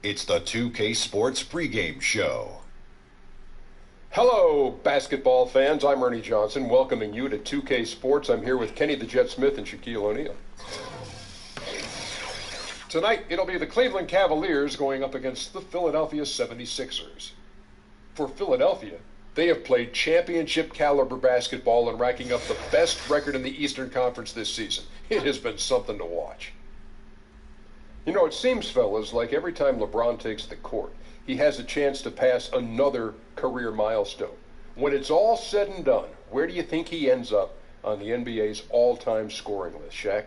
It's the 2K Sports pregame show. Hello, basketball fans. I'm Ernie Johnson, welcoming you to 2K Sports. I'm here with Kenny the Jet Smith and Shaquille O'Neal. Tonight, it'll be the Cleveland Cavaliers going up against the Philadelphia 76ers. For Philadelphia, they have played championship-caliber basketball and racking up the best record in the Eastern Conference this season. It has been something to watch. You know, it seems, fellas, like every time LeBron takes the court, he has a chance to pass another career milestone. When it's all said and done, where do you think he ends up on the NBA's all-time scoring list, Shaq?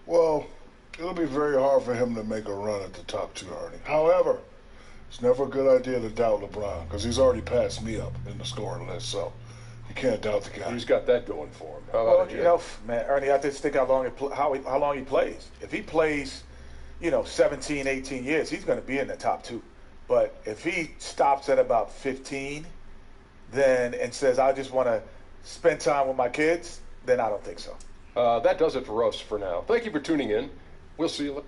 Well, it'll be very hard for him to make a run at the top two, Ernie. However, it's never a good idea to doubt LeBron, because he's already passed me up in the scoring list, so you can't doubt the guy. He's got that going for him. How Well, about it, you know, man, Ernie, I just think how long he plays. If he plays, 17, 18 years, he's going to be in the top two. But if he stops at about 15, then and says, I just want to spend time with my kids, then I don't think so. That does it for us for now. Thank you for tuning in. We'll see you later.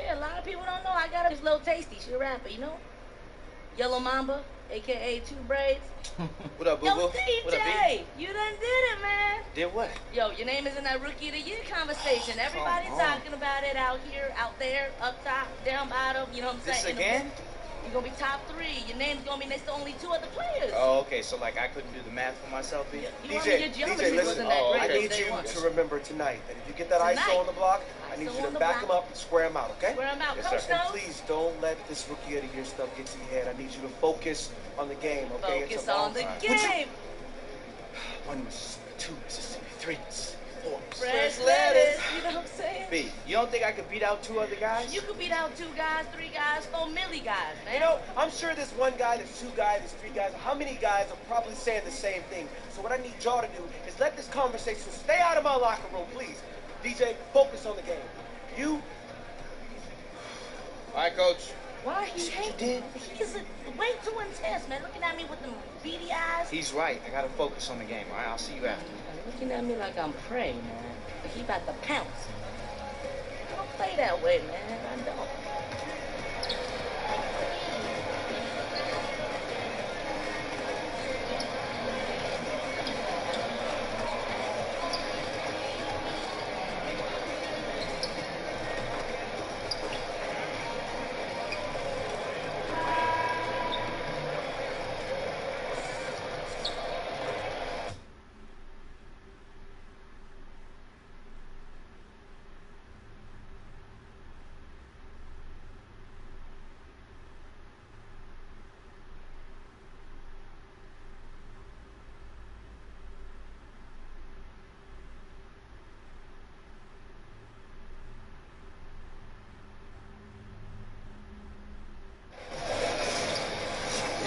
A lot of people don't know I got a little tasty. She a rapper, you know? Yellow Mamba, a.k.a. Two Braids. What up, boo-boo? Yo, DJ, what up, you done did it, man. Did what? Yo, your name is in that Rookie of the Year conversation. Everybody's talking about it out here, out there, up top, down bottom, you know what I'm This saying? again? You're going to be top 3. Your name's going to be next to only 2 other players. Oh, okay, so like I couldn't do the math for myself, B? Your geometry wasn't that great. I need you to remember tonight that if you get that ISO on the block, I need you to back him up and square him out, okay? Square him out, Yes, Coach sir. And knows. please don't let this Rookie of the Year stuff get to your head. I need you to focus on the game, okay? Focus It's a long on the time. game. 1 Mississippi, 2 Mississippi, 3 Mississippi, 4 Mississippi. Fresh lettuce, you know what I'm saying? B, you don't think I could beat out 2 other guys? You could beat out 2 guys, 3 guys, 4 milli guys, man. You know, I'm sure there's 1 guy, there's 2 guys, there's 3 guys. How many guys are probably saying the same thing? So what I need y'all to do is let this conversation stay out of my locker room, please. DJ, focus on the game. You All right, Coach. Why he hate me? He's way too intense, man. Looking at me with them beady eyes. He's right. I gotta focus on the game. All right, I'll see you after. Looking at me like I'm prey, man. Like he about to pounce. I don't play that way, man. I don't.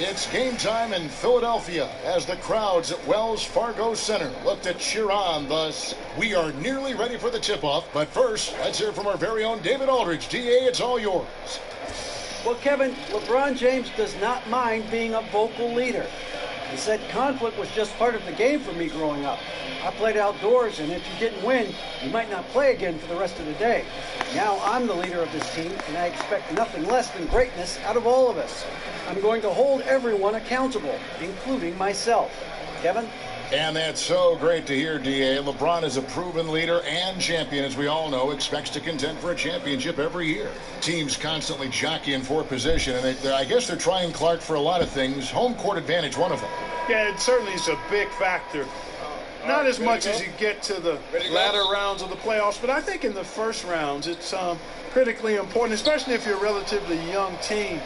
It's game time in Philadelphia as the crowds at Wells Fargo Center look to cheer on thus. We are nearly ready for the tip-off, but first, let's hear from our very own David Aldridge. DA, it's all yours. Well, Kevin, LeBron James does not mind being a vocal leader. He said conflict was just part of the game for me growing up. I played outdoors, and if you didn't win, you might not play again for the rest of the day. Now I'm the leader of this team, and I expect nothing less than greatness out of all of us. I'm going to hold everyone accountable, including myself. Kevin? And that's so great to hear, DA. LeBron is a proven leader and champion, as we all know, expects to contend for a championship every year. Teams constantly jockeying for position, and I guess they're trying Clark for a lot of things. Home court advantage, one of them. Yeah, it certainly is a big factor. Not as much as you get to the latter rounds of the playoffs, but I think in the first rounds it's critically important, especially if you're a relatively young team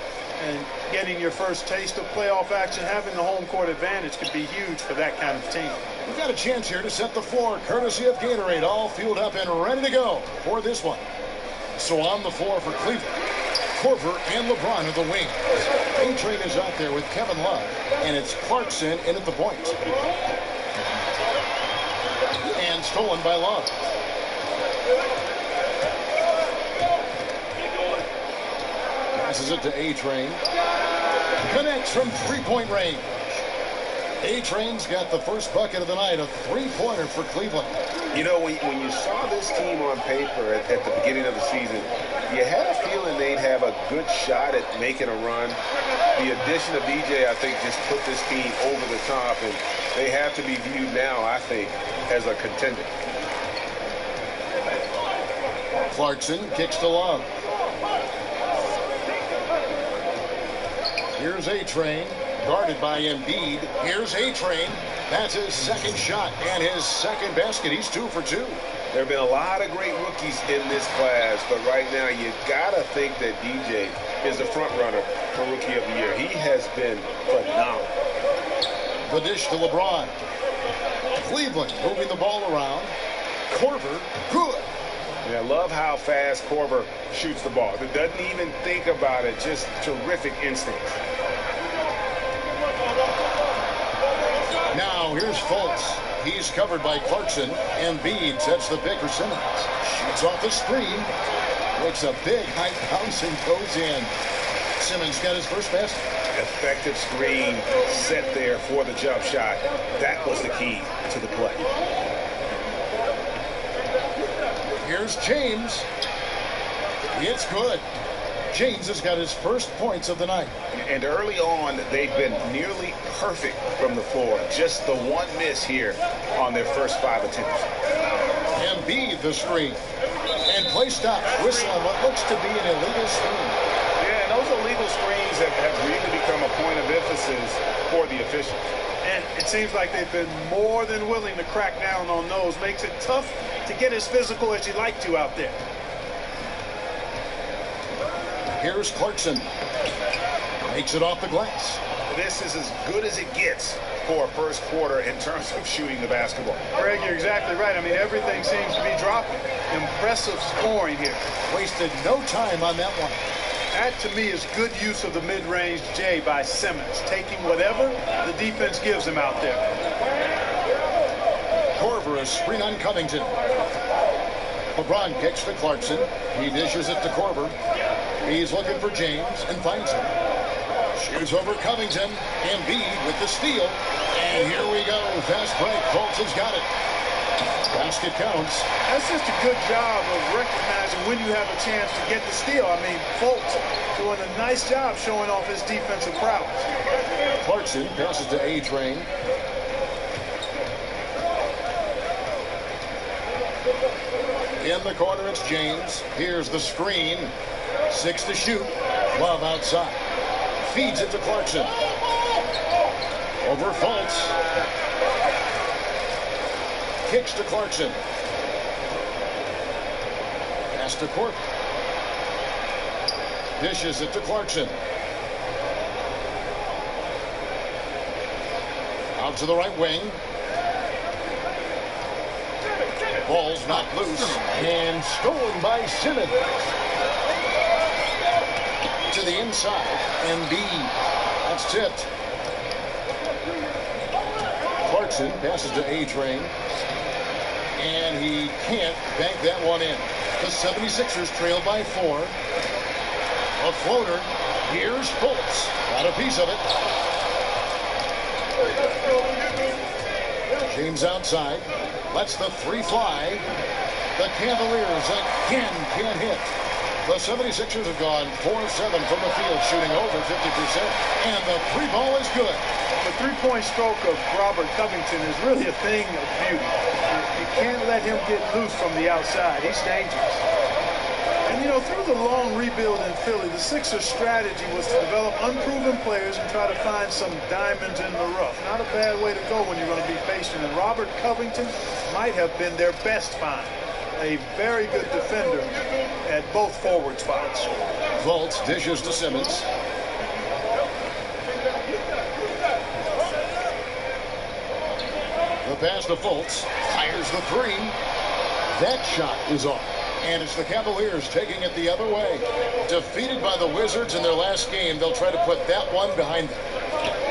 and getting your first taste of playoff action. Having the home court advantage could be huge for that kind of team. We've got a chance here to set the floor, courtesy of Gatorade, all fueled up and ready to go for this one. So on the floor for Cleveland, Korver and LeBron are the wings. A-Train is out there with Kevin Love, and it's Clarkson in at the point. And stolen by Love. Passes it to A-Train. Connects from three-point range. A-Train's got the first bucket of the night, a three-pointer for Cleveland. You know, when you saw this team on paper at the beginning of the season, you had a feeling they'd have a good shot at making a run. The addition of BJ, I think, just put this team over the top, and they have to be viewed now, I think, as a contender. Clarkson kicks to Love. Here's A-Train, guarded by Embiid. Here's A-Train. That's his second shot and his second basket. He's 2 for 2. There have been a lot of great rookies in this class, but right now you gotta think that DJ is the front runner for Rookie of the Year. He has been phenomenal. The dish to LeBron. Cleveland moving the ball around. Korver, good. And I love how fast Korver shoots the ball. He doesn't even think about it. Just terrific instincts. Now here's Fultz. He's covered by Clarkson. Embiid sets the pick for Simmons. Shoots off the screen. Looks a big high bounce and goes in. Simmons got his first basket. Effective screen set there for the jump shot. That was the key to the play. Here's James. It's good. James has got his first points of the night. And early on, they've been nearly perfect from the floor. Just the one miss here on their first 5 attempts. Embiid the screen. And play stops. Whistle on what looks to be an illegal screen. Yeah, and those illegal screens have really become a point of emphasis for the officials. And it seems like they've been more than willing to crack down on those. Makes it tough to get as physical as you like to out there. Here's Clarkson. Makes it off the glass. This is as good as it gets for a first quarter in terms of shooting the basketball. Greg, you're exactly right. I mean, everything seems to be dropping. Impressive scoring here. Wasted no time on that one. That, to me, is good use of the mid-range J by Simmons, taking whatever the defense gives him out there. Korver, a screen on Covington. LeBron kicks to Clarkson. He dishes it to Korver. He's looking for James and finds him. Shoots over Covington. Embiid with the steal. And here we go. Fast break. Fultz has got it. Basket counts. That's just a good job of recognizing when you have a chance to get the steal. I mean, Fultz doing a nice job showing off his defensive prowess. Clarkson passes to A-Train. In the corner, it's James. Here's the screen. 6 to shoot. Love outside. Feeds it to Clarkson. Over Fultz. Kicks to Clarkson. Pass to Court. Dishes it to Clarkson. Out to the right wing. Ball's knocked loose and stolen by Simmons. To the inside. Embiid. That's tipped. Clarkson passes to A-Train. And he can't bank that one in. The 76ers trail by 4. A floater. Here's Fultz. Got a piece of it. James outside. Lets the 3 fly. The Cavaliers again can't hit. The 76ers have gone 4 of 7 from the field, shooting over 50%. And the 3 ball is good. The three-point stroke of Robert Covington is really a thing of beauty. You can't let him get loose from the outside. He's dangerous. And, you know, through the long rebuild in Philly, the Sixers' strategy was to develop unproven players and try to find some diamonds in the rough. Not a bad way to go when you're going to be patient. And Robert Covington might have been their best find. A very good defender at both forward spots. Fultz dishes to Simmons. The pass to Fultz. Fires the 3. That shot is off. And it's the Cavaliers taking it the other way. Defeated by the Wizards in their last game, they'll try to put that one behind them.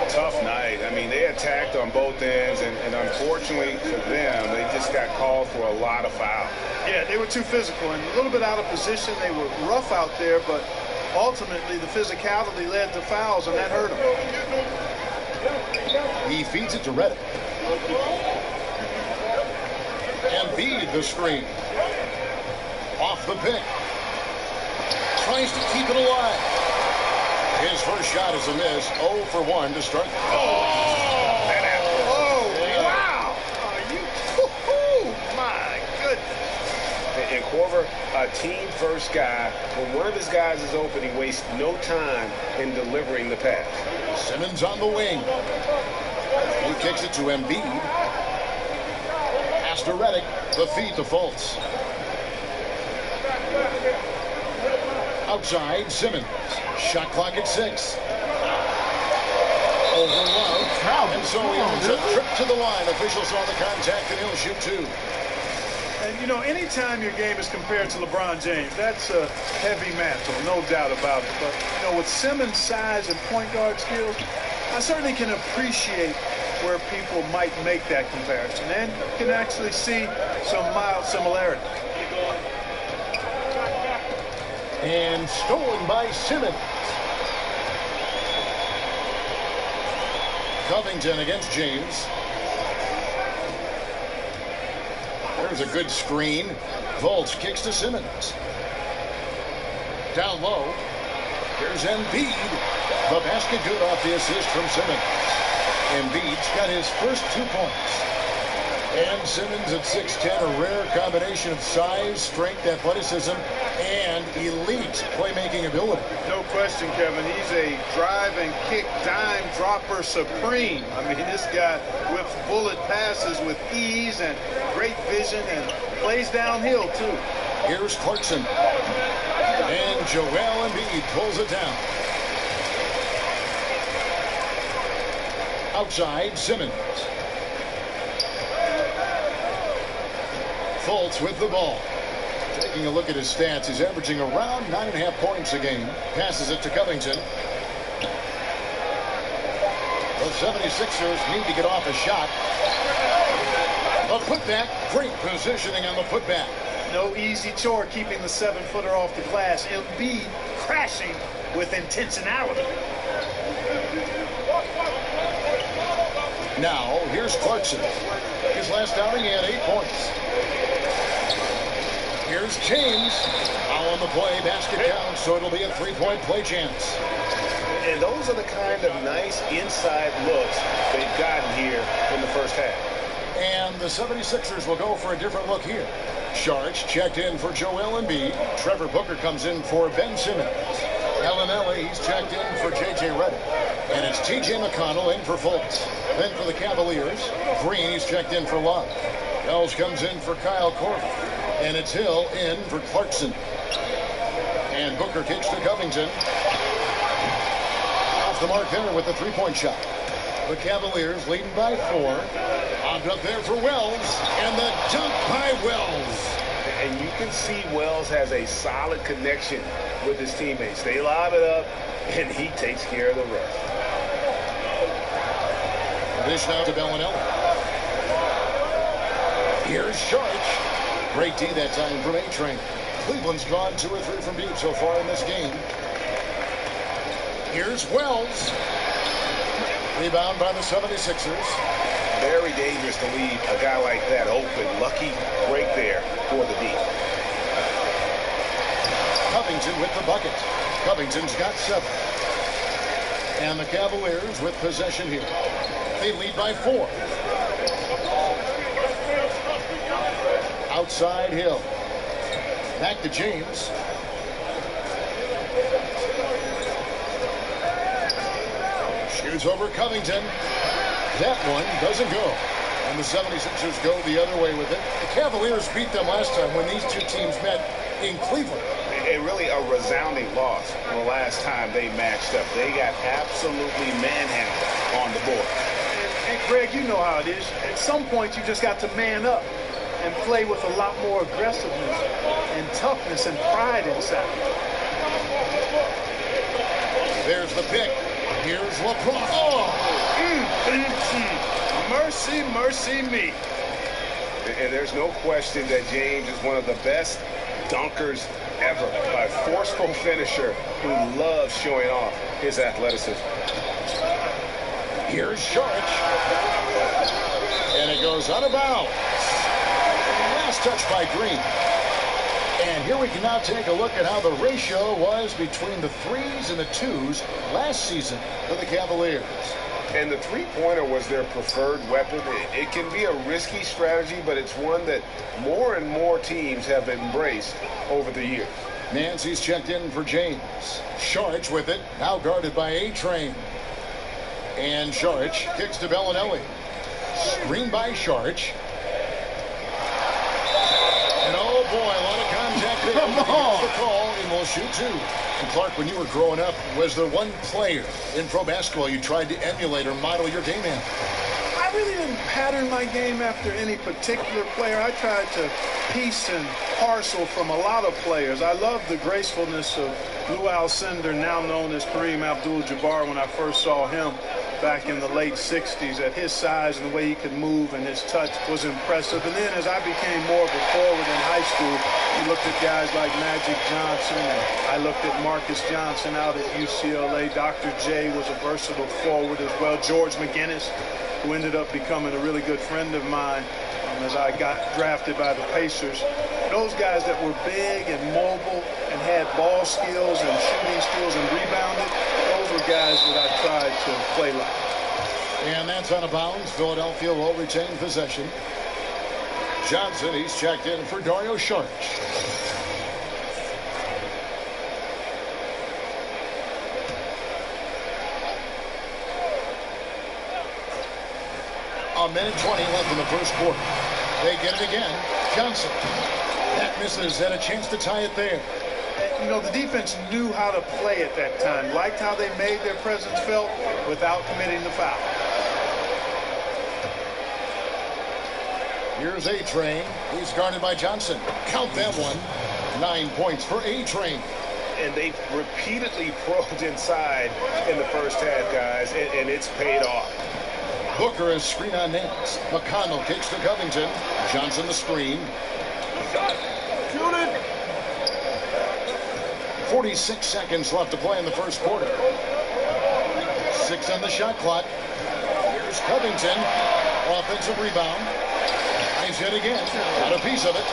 Tough night. I mean, they attacked on both ends, and unfortunately for them, they just got called for a lot of fouls. Yeah, they were too physical and a little bit out of position. They were rough out there, but ultimately the physicality led to fouls, and that hurt them. He feeds it to Redick. Embiid the screen. Off the pick. Tries to keep it alive. His first shot is a miss. 0 for 1 to start. Oh, wow. My goodness. And Corver, a team-first guy. When one of his guys is open, he wastes no time in delivering the pass. Simmons on the wing. He kicks it to Embiid. Pass to Redick. The feed to Fultz. Outside, Simmons. Shot clock at 6. Over Love. And so he owns a trip to the line. Officials saw the contact, and he'll shoot 2. And, you know, anytime your game is compared to LeBron James, that's a heavy mantle, no doubt about it. But, you know, with Simmons' size and point guard skills, I certainly can appreciate where people might make that comparison and can actually see some mild similarity. And stolen by Simmons. Covington against James. There's a good screen. Fultz kicks to Simmons. Down low. Here's Embiid. The basket good off the assist from Simmons. Embiid's got his first 2 points. And Simmons at 6'10", a rare combination of size, strength, athleticism, and elite playmaking ability. No question, Kevin. He's a drive and kick dime dropper supreme. I mean, this guy whips bullet passes with ease and great vision and plays downhill, too. Here's Clarkson. And Joel Embiid pulls it down. Outside, Simmons. Fultz with the ball. Taking a look at his stats, he's averaging around 9.5 points a game. Passes it to Covington. The 76ers need to get off a shot. A putback, great positioning on the putback. No easy chore keeping the 7-footer off the glass. Embiid crashing with intentionality. Now, here's Clarkson. His last outing, he had 8 points. Here's James. Foul on the play, basket down, so it'll be a 3-point play chance. And those are the kind of nice inside looks they've gotten here in the first half. And the 76ers will go for a different look here. Sharks checked in for Joel Embiid. Trevor Booker comes in for Ben Simmons. Ellenelli, he's checked in for J.J. Redick. And it's T.J. McConnell in for Fultz. Then for the Cavaliers, Green, he's checked in for Love. Wells comes in for Kyle Korver. And it's Hill in for Clarkson. And Booker kicks to Covington. Off the mark there with the 3-point shot. The Cavaliers leading by 4. Lobbed up there for Wells. And the dunk by Wells. And you can see Wells has a solid connection with his teammates. They lob it up, and he takes care of the rest. Dish now to Bellinelli. Here's Sharch. Great D that time from A-Train. Cleveland's gone 2 or 3 from deep so far in this game. Here's Wells. Rebound by the 76ers. Very dangerous to leave a guy like that open. Lucky break there for the D. Covington with the bucket. Covington's got 7. And the Cavaliers with possession here. They lead by 4. Outside Hill. Back to James. Shoots over Covington. That one doesn't go. And the 76ers go the other way with it. The Cavaliers beat them last time when these two teams met in Cleveland. Really a resounding loss the last time they matched up. They got absolutely manhandled on the board. And Greg, you know how it is. At some point, you just got to man up and play with a lot more aggressiveness and toughness and pride inside. There's the pick. Here's LeBron. Oh! Mercy, mercy me. And there's no question that James is one of the best dunkers ever. A forceful finisher who loves showing off his athleticism. Here's Sharch. And it goes out of bounds. Last touch by Green. And here we can now take a look at how the ratio was between the 3s and the 2s last season for the Cavaliers. And the three-pointer was their preferred weapon. It can be a risky strategy, but it's one that more and more teams have embraced over the years. Nancy's checked in for James. Sharch with it, now guarded by A-Train. And Sharch kicks to Bellinelli. Screen by Sharch. And oh boy, a lot of contact there. Come on. The call, and we'll shoot 2. And Clark, when you were growing up, was there one player in pro basketball you tried to emulate or model your game after? I really didn't pattern my game after any particular player. I tried to piece and parcel from a lot of players. I loved the gracefulness of Lou Alcindor, now known as Kareem Abdul-Jabbar, when I first saw him back in the late 60s. At his size and the way he could move and his touch was impressive. And then as I became more of a forward in high school, you looked at guys like Magic Johnson, and I looked at Marcus Johnson out at UCLA. Dr. J was a versatile forward as well. George McGinnis, who ended up becoming a really good friend of mine as I got drafted by the Pacers. Those guys that were big and mobile and had ball skills and shooting skills and rebounded, those were guys that I tried to play like. And that's out of bounds. Philadelphia will retain possession. Johnson, he's checked in for Dario Saric. A minute 20 left in the first quarter. They get it again. Johnson. That misses, had a chance to tie it there. You know, the defense knew how to play at that time. Liked how they made their presence felt without committing the foul. Here's A-Train. He's guarded by Johnson. Count that one. 9 points for A-Train. And they repeatedly probed inside in the first half, guys, and it's paid off. Booker is screen on Nance. McConnell kicks to Covington. Johnson the screen. 46 seconds left to play in the first quarter. 6 on the shot clock. Here's Covington. Offensive rebound. Nice hit again. Got a piece of it.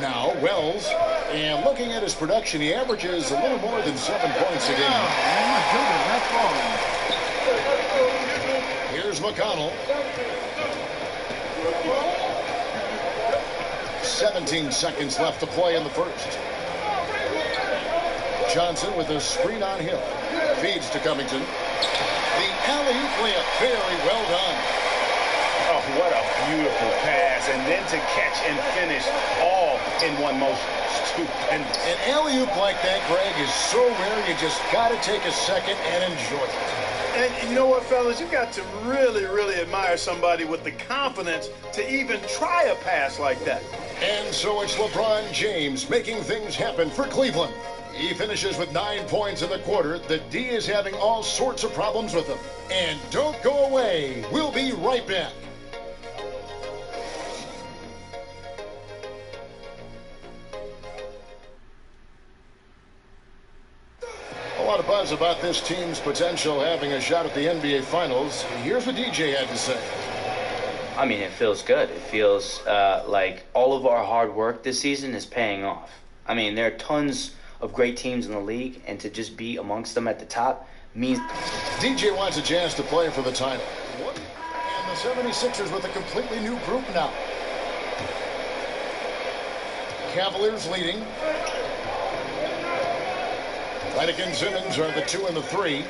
Now Wells. And looking at his production, he averages a little more than 7 points a game. Oh my goodness, that's wrong. Here's McConnell. 17 seconds left to play in the first. Johnson with a screen on Hill. Feeds to Covington. The alley-oop layup, very well done. Oh, what a beautiful pass. And then to catch and finish all in one motion. Stupendous. An alley-oop like that, Greg, is so rare. You just got to take a second and enjoy it. And you know what, fellas? You got to really, really admire somebody with the confidence to even try a pass like that. And so it's LeBron James making things happen for Cleveland. He finishes with 9 points in the quarter. The D is having all sorts of problems with him. And don't go away. We'll be right back. A lot of buzz about this team's potential having a shot at the NBA Finals. Here's what DJ had to say. I mean, it feels good. It feels like all of our hard work this season is paying off. I mean, there are tons of great teams in the league, and to just be amongst them at the top means... DJ wants a chance to play for the title. And the 76ers with a completely new group now. Cavaliers leading. Redick and Simmons are the 2 and the 3.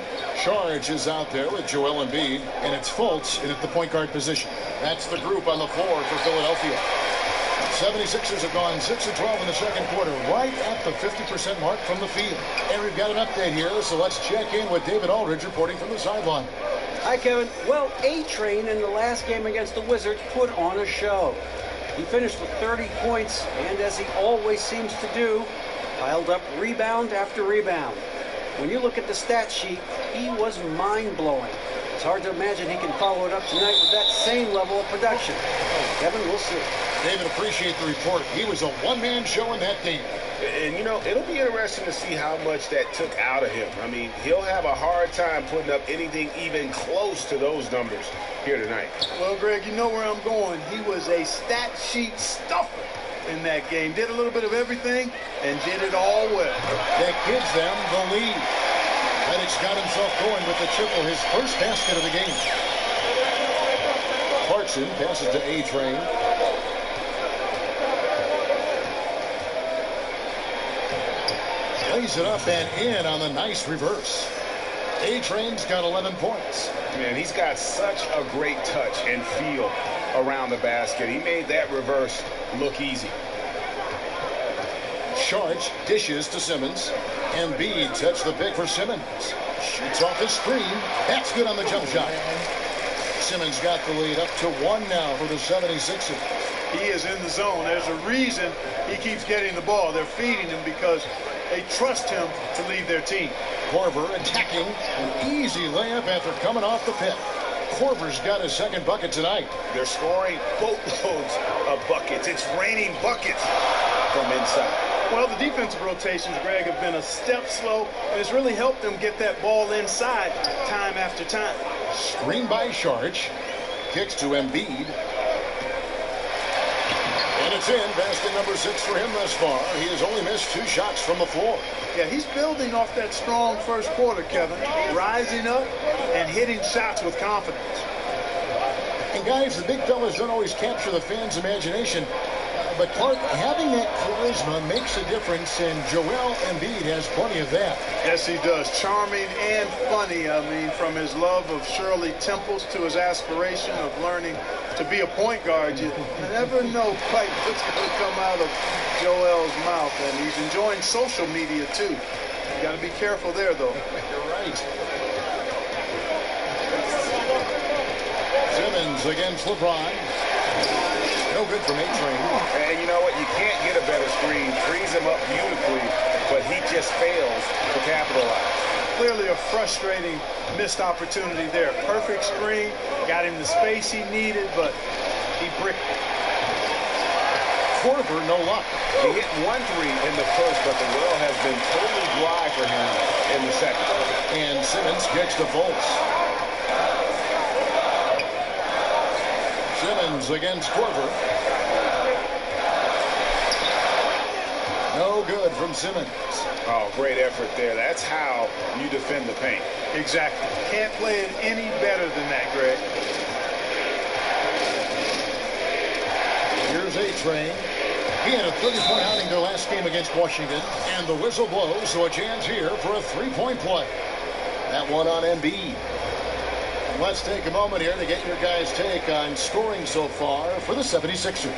Charge is out there with Joel Embiid, and it's Fultz in at the point guard position. That's the group on the floor for Philadelphia. 76ers have gone 6 of 12 in the second quarter, right at the 50% mark from the field. And we've got an update here, so let's check in with David Aldridge reporting from the sideline. Hi, Kevin. Well, A-Train in the last game against the Wizards put on a show. He finished with 30 points, and as he always seems to do, piled up rebound after rebound. When you look at the stat sheet, he was mind-blowing. It's hard to imagine he can follow it up tonight with that same level of production. Kevin, we'll see. David, appreciate the report. He was a one-man show in that game. And, you know, it'll be interesting to see how much that took out of him. I mean, he'll have a hard time putting up anything even close to those numbers here tonight. Well, Greg, you know where I'm going. He was a stat sheet stuffer in that game. Did a little bit of everything and did it all well. That gives them the lead. Redick's got himself going with the triple, his first basket of the game. Clarkson passes to A-Train. Lays it up and in on the nice reverse. A-Train's got 11 points. Man, he's got such a great touch and feel around the basket. He made that reverse look easy. Charge dishes to Simmons. Embiid sets the pick for Simmons. Shoots off his screen. That's good on the jump shot. Simmons got the lead up to 1 now for the 76ers. He is in the zone. There's a reason he keeps getting the ball. They're feeding him because they trust him to lead their team. Korver attacking. An easy layup after coming off the pick. Korver's got his second bucket tonight. They're scoring boatloads of buckets. It's raining buckets from inside. Well, the defensive rotations, Greg, have been a step slow, and it's really helped them get that ball inside time after time. Screen by Charge. Kicks to Embiid. And it's in. Basket number 6 for him thus far. He has only missed 2 shots from the floor. Yeah, he's building off that strong first quarter, Kevin. Rising up and hitting shots with confidence. And guys, the big fellas don't always capture the fans' imagination. But Clark, having that charisma makes a difference, and Joel Embiid has plenty of that. Yes, he does. Charming and funny. I mean, from his love of Shirley Temples to his aspiration of learning to be a point guard, you never know quite what's going to come out of Joel's mouth. And he's enjoying social media, too. You got to be careful there, though. You're right. Simmons against LeBron. No good from A-Train. And you know what? You can't get a better screen. Frees him up beautifully, but he just fails to capitalize. Clearly a frustrating missed opportunity there. Perfect screen. Got him the space he needed, but he bricked it. Korver, no luck. He hit 1 3 in the first, but the well has been totally dry for him in the second. And Simmons kicks to Fultz. Simmons against Korver. No good from Simmons. Oh, great effort there. That's how you defend the paint. Exactly. Can't play it any better than that, Greg. Here's A-Train. He had a 30-point outing their last game against Washington, and the whistle blows, so a chance here for a 3-point play. That one on Embiid. And let's take a moment here to get your guys' take on scoring so far for the 76ers.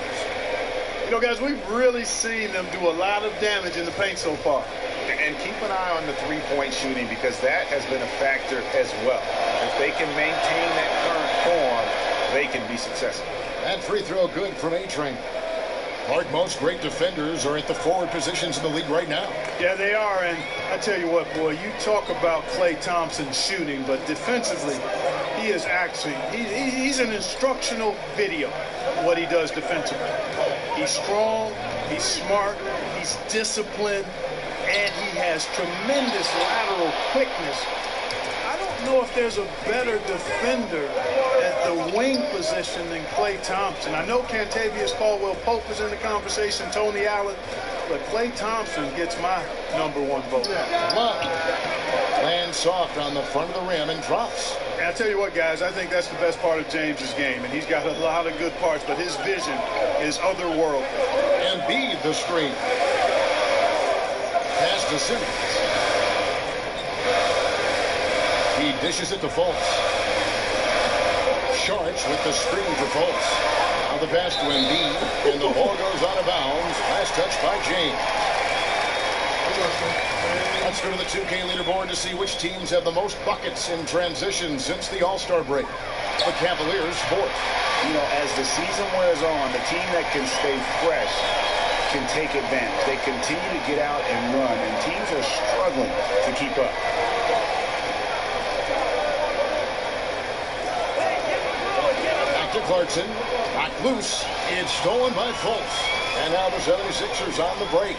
You know, guys, we've really seen them do a lot of damage in the paint so far. And keep an eye on the three-point shooting, because that has been a factor as well. If they can maintain that current form, they can be successful. That free throw good from A-Train. Clark, most great defenders are at the forward positions in the league right now. Yeah, they are, and I tell you what, boy, you talk about Klay Thompson shooting, but defensively, he is actually, he's an instructional video, what he does defensively. He's strong, he's smart, he's disciplined, and he has tremendous lateral quickness. I don't know if there's a better defender at the wing position than Klay Thompson. I know Kentavious Caldwell-Pope is in the conversation, Tony Allen, but Klay Thompson gets my #1 vote. Love lands soft on the front of the rim and drops. And I tell you what, guys, I think that's the best part of James's game, and he's got a lot of good parts, but his vision is otherworldly. Embiid the screen. Pass to Simmons. He dishes it to Fultz. Sharch with the screen for Fultz. Now the pass to Embiid, and the ball goes out of bounds. Last touch by James. Let's go to the 2K leaderboard to see which teams have the most buckets in transition since the All-Star break. The Cavaliers, 4th. You know, as the season wears on, the team that can stay fresh can take advantage. They continue to get out and run, and teams are struggling to keep up. Back to Clarkson. Back loose. It's stolen by Fultz. And now the 76ers on the break.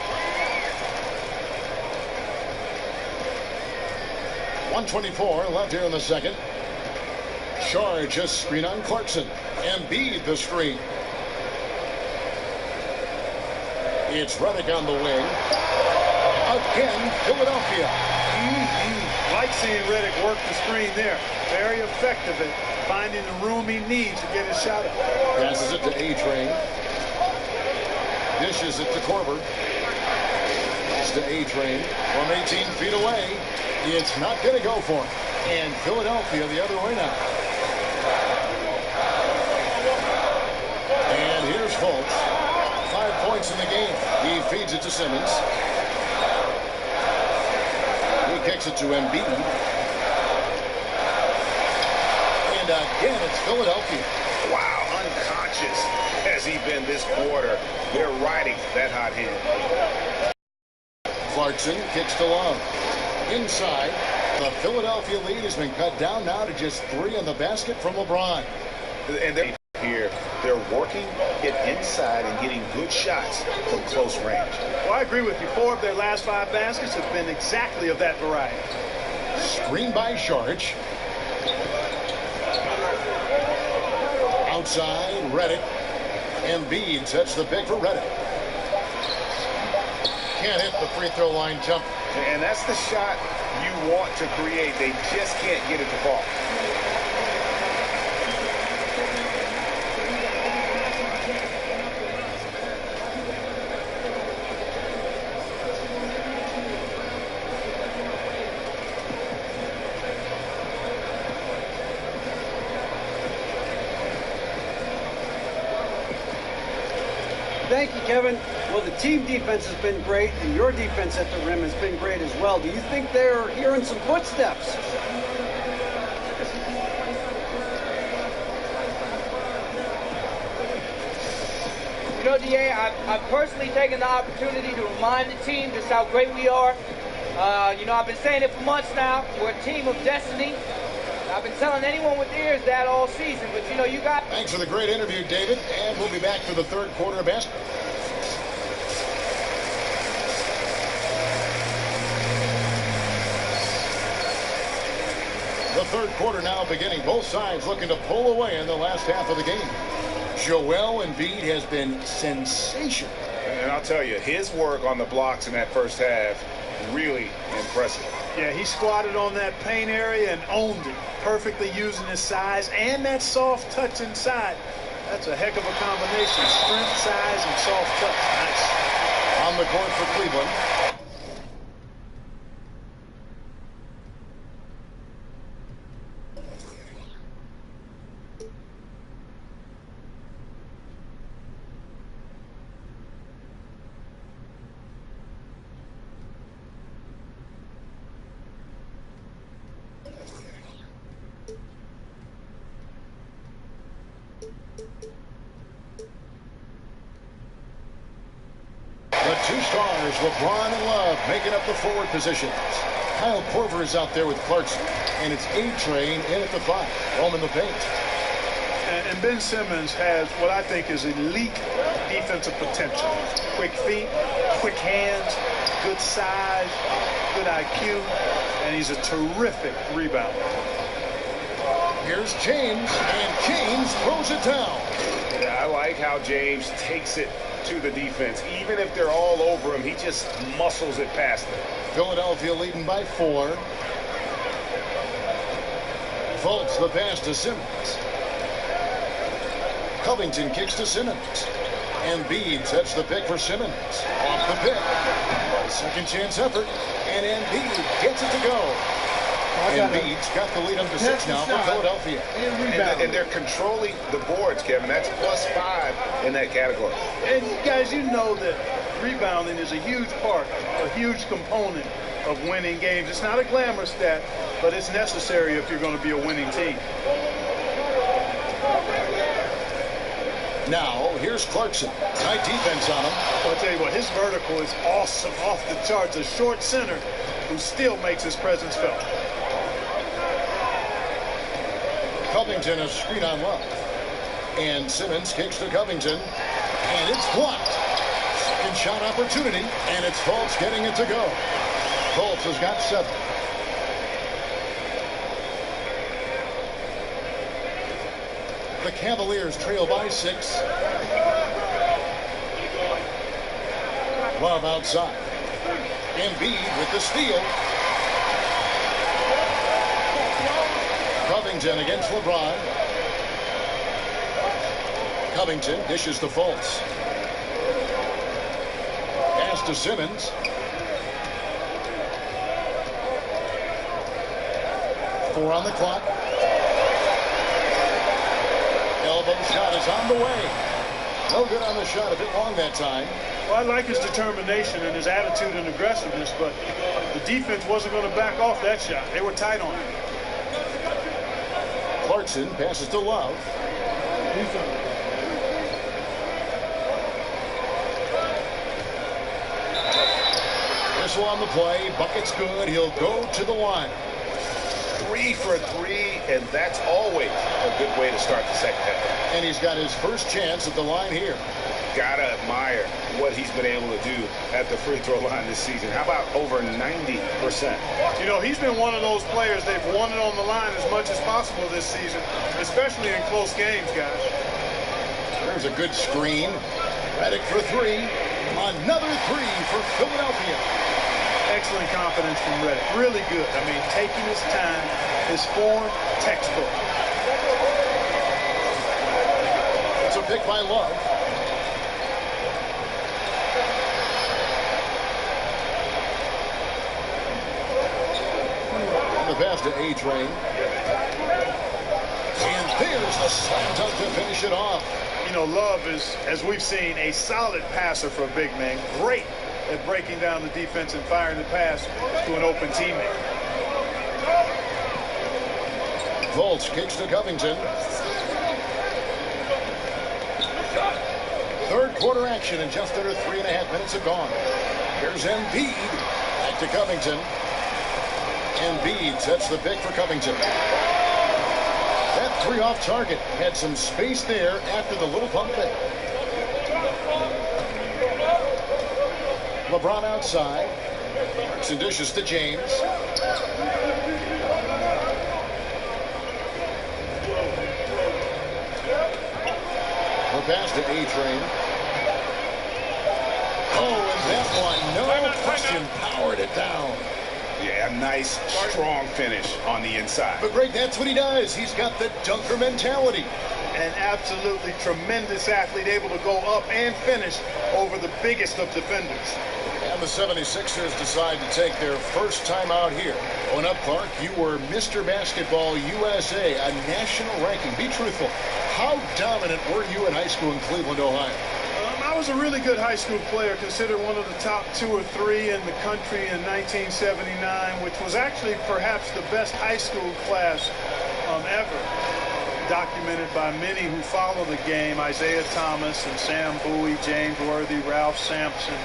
1:24 left here in the second. Charge a screen on Clarkson. Embiid the screen. It's Redick on the wing. Again, Philadelphia. Like seeing Redick work the screen there. Very effective at finding the room he needs to get his shot up. Passes it to A-Train. Dishes it to Korver. It's to A-Train from 18 feet away. It's not going to go for him. And Philadelphia the other way now. And here's Fultz. 5 points in the game. He feeds it to Simmons. He kicks it to Embiid. And again, it's Philadelphia. Wow, unconscious has he been this quarter. They're riding that hot hand. Clarkson kicks to Love. Inside, the Philadelphia lead has been cut down now to just 3 in the basket from LeBron. And they're here. They're working it inside and getting good shots from close range. Well, I agree with you. 4 of their last 5 baskets have been exactly of that variety. Screen by Sharch. Outside, Redick. Embiid sets the pick for Redick. Can't hit the free throw line jump. And that's the shot you want to create. They just can't get it to fall. Thank you, Kevin. Well, the team defense has been great, and your defense at the rim has been great as well. Do you think they're hearing some footsteps? You know, DA, I've personally taken the opportunity to remind the team just how great we are. You know, I've been saying it for months now. We're a team of destiny. I've been telling anyone with ears that all season, but you know, you got... Thanks for the great interview, David, and we'll be back for the third quarter of basketball. The third quarter now beginning. Both sides looking to pull away in the last half of the game. Joel Embiid has been sensational. And I'll tell you, his work on the blocks in that first half, really impressive. Yeah, he squatted on that paint area and owned it, perfectly using his size and that soft touch inside. That's a heck of a combination, strength, size, and soft touch. Nice. On the court for Cleveland. The two stars, LeBron and Love, making up the forward positions. Kyle Korver is out there with Clarkson, and it's A-Train in at the 5, roaming the paint. And Ben Simmons has what I think is elite defensive potential. Quick feet, quick hands, good size, good IQ, and he's a terrific rebounder. Here's James, and James throws it down. Yeah, I like how James takes it to the defense. Even if they're all over him, he just muscles it past them. Philadelphia leading by 4. Fultz the pass to Simmons. Covington kicks to Simmons. Embiid sets the pick for Simmons. Off the pick. Second chance effort. And Embiid gets it to go. Embiid's got the lead up to 6 now for Philadelphia. And they're controlling the boards, Kevin. That's +5 in that category. And guys, you know that rebounding is a huge part, a huge component of winning games. It's not a glamorous stat, but it's necessary if you're going to be a winning team. Now, here's Clarkson. Tight defense on him. I'll tell you what, his vertical is awesome, off the charts. A short center who still makes his presence felt. Covington a screen on Love. And Simmons kicks to Covington. And it's blocked. Second shot opportunity. And it's Fultz getting it to go. Fultz has got 7. The Cavaliers trail by 6. Love outside. Embiid with the steal. Covington against LeBron. Covington dishes to Fultz. Pass to Simmons. 4 on the clock. Elbow shot is on the way. No good on the shot, a bit long that time. Well, I like his determination and his attitude and aggressiveness, but the defense wasn't going to back off that shot. They were tight on it. Clarkson passes to Love. Whistle on the play. Bucket's good. He'll go to the line. 3 for 3, and that's always a good way to start the second half. And he's got his first chance at the line here. Gotta admire what he's been able to do at the free throw line this season. How about over 90%? You know, he's been one of those players. They've won it on the line as much as possible this season, especially in close games, guys. There's a good screen. Redick for 3. Another 3 for Philadelphia. Excellent confidence from Redick. Really good. I mean, taking his time, his form, textbook. It's a pick by Love. And the pass to A-Train. And there's the slam dunk to finish it off. You know, Love is, as we've seen, a solid passer for a big man. Great at breaking down the defense and firing the pass to an open teammate. Fultz kicks to Covington. Third quarter action and just under 3.5 minutes have gone. Here's Embiid. Back to Covington. Embiid sets the pick for Covington. That 3 off target. Had some space there after the little pump fake. LeBron outside. Marks and dishes to James. to A-Train. Oh, and that one, no question, powered it down. Yeah, nice, strong finish on the inside. But Greg, that's what he does. He's got the dunker mentality. An absolutely tremendous athlete, able to go up and finish over the biggest of defenders. And the 76ers decide to take their first time out here. Going up, Clark, you were Mr. Basketball USA, a national ranking. Be truthful. How dominant were you in high school in Cleveland, Ohio? I was a really good high school player, considered one of the top 2 or 3 in the country in 1979, which was actually perhaps the best high school class ever. Documented by many who follow the game: Isaiah Thomas and Sam Bowie, James Worthy, Ralph Sampson,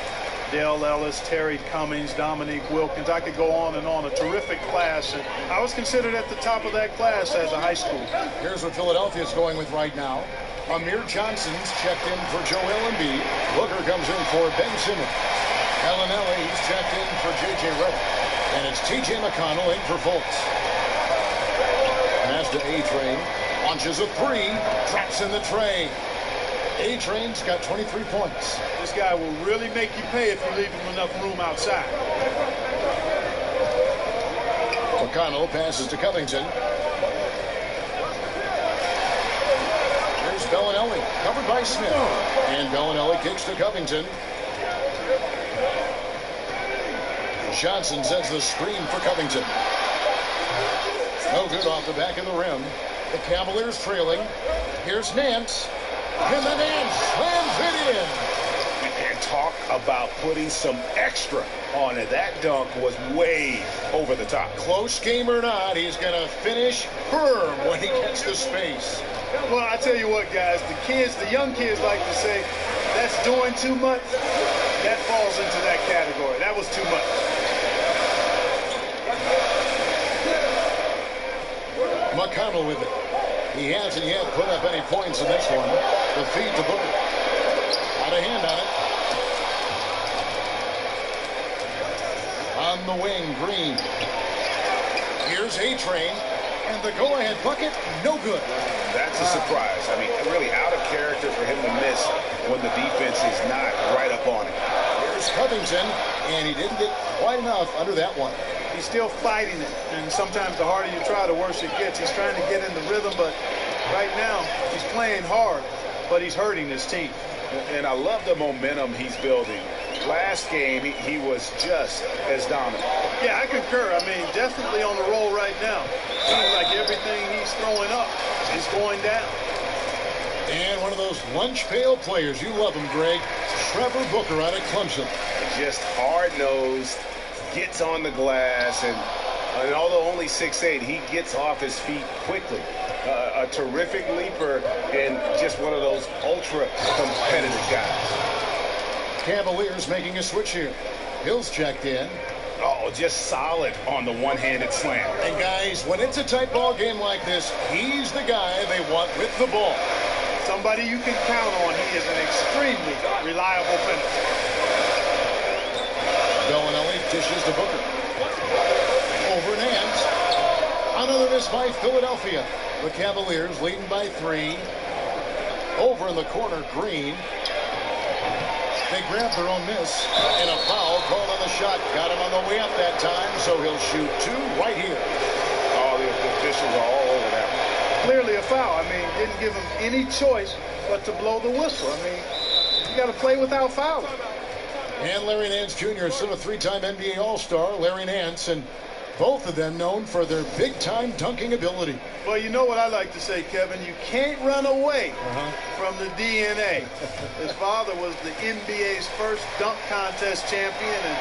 Dale Ellis, Terry Cummings, Dominique Wilkins. I could go on and on. A terrific class, and I was considered at the top of that class as a high school. Here's what Philadelphia's going with right now. Amir Johnson's checked in for Joel Embiid. Booker comes in for Ben Simmons. Gallinelli, he's checked in for J.J. Redick. And it's T.J. McConnell in for Fultz. Pass to A-Train. Launches a 3. Traps in the tray. A-Train's got 23 points. This guy will really make you pay if you leave him enough room outside. McConnell passes to Covington. Here's Bellinelli, covered by Smith. And Bellinelli kicks to Covington. Johnson sends the screen for Covington. No good off the back of the rim. The Cavaliers trailing. Here's Nance. And the Nance slams it in. And talk about putting some extra on it. That dunk was way over the top. Close game or not, he's going to finish firm when he gets the space. Well, I tell you what, guys, the young kids like to say, that's doing too much. That falls into that category. That was too much. McConnell with it. He hasn't yet put up any points in this one. The feed to Booker. Out of hand on it. On the wing, Green. Here's A-Train. And the go-ahead bucket, no good. That's a surprise. I mean, really out of character for him to miss when the defense is not right up on him. Here's Covington, and he didn't get quite enough under that one. He's still fighting it, and sometimes the harder you try, the worse it gets. He's trying to get in the rhythm, but right now he's playing hard, but he's hurting his team. And I love the momentum he's building. Last game, he was just as dominant. Yeah, I concur. I mean, definitely on the roll right now. Seems like everything he's throwing up is going down. And one of those lunch pail players, you love him, Greg, Trevor Booker out of Clemson. Just hard-nosed, gets on the glass, and although only 6'8", he gets off his feet quickly. A terrific leaper and just one of those ultra-competitive guys. Cavaliers making a switch here. Hill's checked in. Oh, just solid on the one-handed slam. And guys, when it's a tight ball game like this, he's the guy they want with the ball. Somebody you can count on. He is an extremely reliable finisher. Bellinelli dishes to Booker. Over Nance. Another miss by Philadelphia. The Cavaliers leading by 3. Over in the corner, Green. They grabbed their own miss, and a foul called on the shot. Got him on the way up that time, so he'll shoot 2 right here. Oh, the officials are all over that one. Clearly a foul. I mean, didn't give him any choice but to blow the whistle. I mean, you got to play without fouling. And Larry Nance Jr., still a 3-time NBA All-Star, Larry Nance, and both of them known for their big-time dunking ability. Well, you know what I like to say, Kevin? You can't run away from the DNA. His father was the NBA's first dunk contest champion, and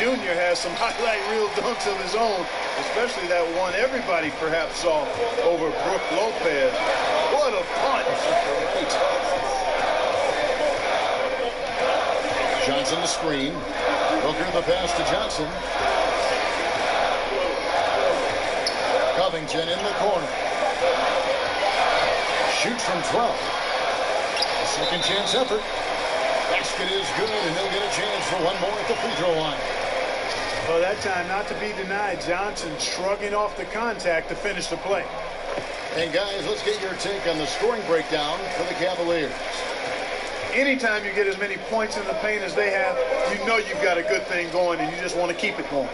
Junior has some highlight reel dunks of his own, especially that one everybody perhaps saw over Brook Lopez. What a punch! Johnson the screen. Booker the pass to Johnson. Covington in the corner. Shoots from 12. A second chance effort. Basket is good, and he'll get a chance for one more at the free throw line. Well, that time not to be denied. Johnson shrugging off the contact to finish the play. And guys, let's get your take on the scoring breakdown for the Cavaliers. Anytime you get as many points in the paint as they have, you know you've got a good thing going, and you just want to keep it going.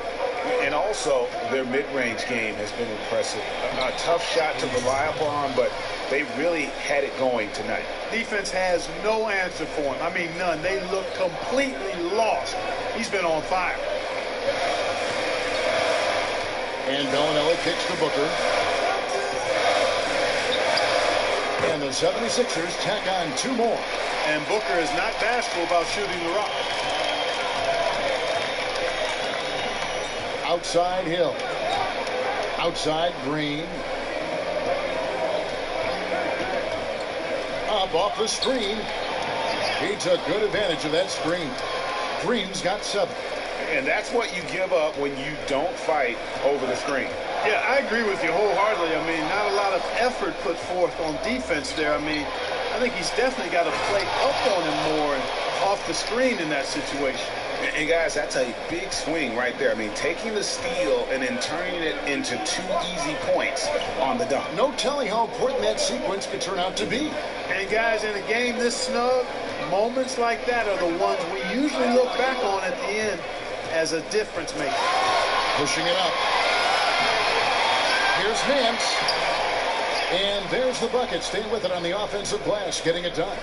And also, their mid-range game has been impressive. A tough shot to rely upon, but they really had it going tonight. Defense has no answer for him. I mean, none. They look completely lost. He's been on fire. And Bellinelli kicks to Booker. And the 76ers tack on 2 more. And Booker is not bashful about shooting the rock. Outside Hill. Outside Green. Up off the screen. He took good advantage of that screen. Green's got 7. And that's what you give up when you don't fight over the screen. Yeah, I agree with you wholeheartedly. I mean, not a lot of effort put forth on defense there. I mean, I think he's definitely got to play up on him more and off the screen in that situation. And guys, that's a big swing right there. I mean, taking the steal and then turning it into 2 easy points on the dunk. No telling how important that sequence could turn out to be. And guys, in a game this snug, moments like that are the ones we usually look back on at the end as a difference maker. Pushing it up. Here's Nance. And there's the bucket. Staying with it on the offensive glass, getting it done.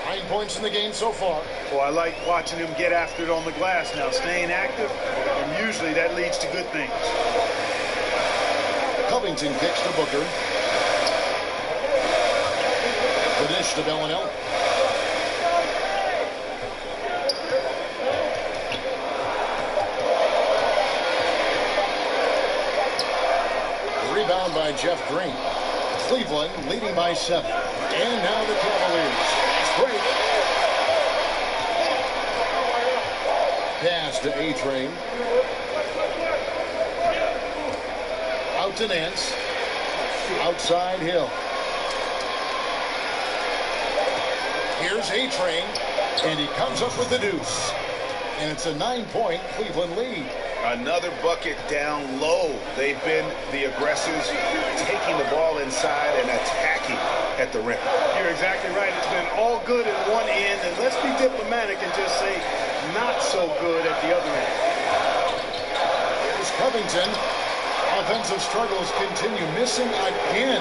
9 points in the game so far. Well, I like watching him get after it on the glass now, staying active, and usually that leads to good things. Covington kicks to Booker. The dish to Bellinelli. Rebound by Jeff Green. Cleveland leading by 7. And now the Cavaliers. Break. Pass to A-Train. Out to Nance. Outside Hill. Here's A-Train. And he comes up with the deuce. And it's a 9-point Cleveland lead. Another bucket down low. They've been the aggressors, taking the ball inside and attacking at the rim. You're exactly right. It's been all good at one end, and let's be diplomatic and just say not so good at the other end. Here's Covington. Offensive struggles continue, missing again.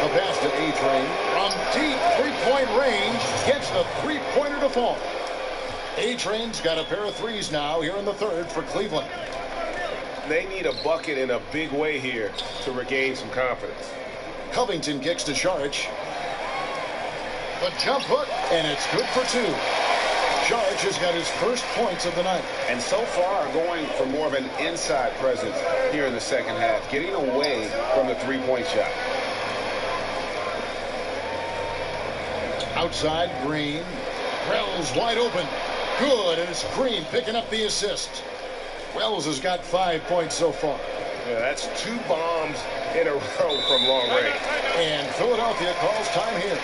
The pass to A-Train from deep three-point range gets the three-pointer to fall. A-Train's got a pair of threes now here in the third for Cleveland. They need a bucket in a big way here to regain some confidence. Covington kicks to Saric. The jump hook, and it's good for 2. Saric has got his first points of the night. And so far going for more of an inside presence here in the second half, getting away from the three-point shot. Outside Green. Wells wide open. Good, and it's Green picking up the assist. Wells has got 5 points so far. Yeah, that's 2 bombs in a row from long range. And Philadelphia calls time here.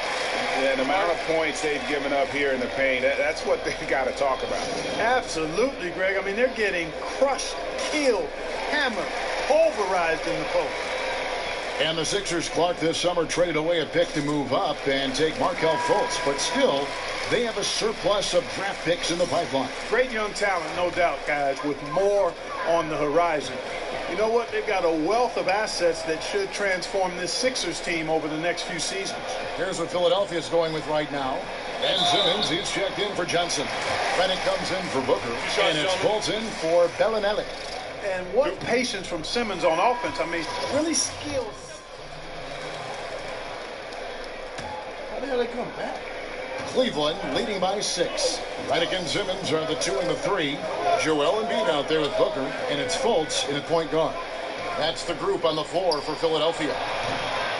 Yeah, the amount of points they've given up here in the paint, that's what they've got to talk about. Absolutely, Greg. I mean, they're getting crushed, killed, hammered, pulverized in the post. And the Sixers, Clark, this summer traded away a pick to move up and take Markelle Fultz, but still, they have a surplus of draft picks in the pipeline. Great young talent, no doubt, guys, with more on the horizon. You know what? They've got a wealth of assets that should transform this Sixers team over the next few seasons. Here's what Philadelphia's going with right now. Ben Simmons, he's checked in for Johnson. Bennett comes in for Booker, and it's Fultz in for Bellinelli. And what patience from Simmons on offense. I mean, really skilled. How the hell they come back? Cleveland leading by 6. Redick and Simmons are the 2 and the 3. Joel Embiid out there with Booker, and it's Fultz in at point guard. That's the group on the floor for Philadelphia.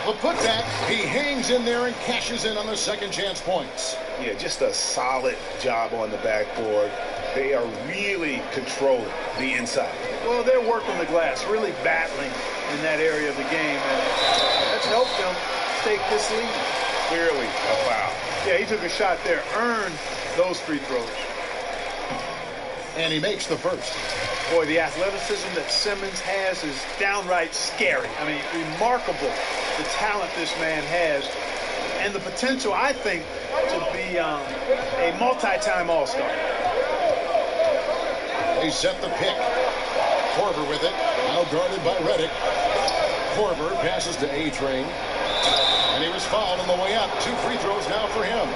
The putback, he hangs in there and cashes in on the second chance points. Yeah, just a solid job on the backboard. They are really controlling the inside. Well, they're working the glass, really battling in that area of the game, and that's helped them take this lead. Clearly a foul. Yeah, he took a shot there, earned those free throws. And he makes the first. Boy, the athleticism that Simmons has is downright scary. I mean, remarkable the talent this man has and the potential, I think, to be a multi-time All-Star. They set the pick. Korver with it. Now guarded by Reddick. Korver passes to A-Train. And he was fouled on the way up. 2 free throws now for him.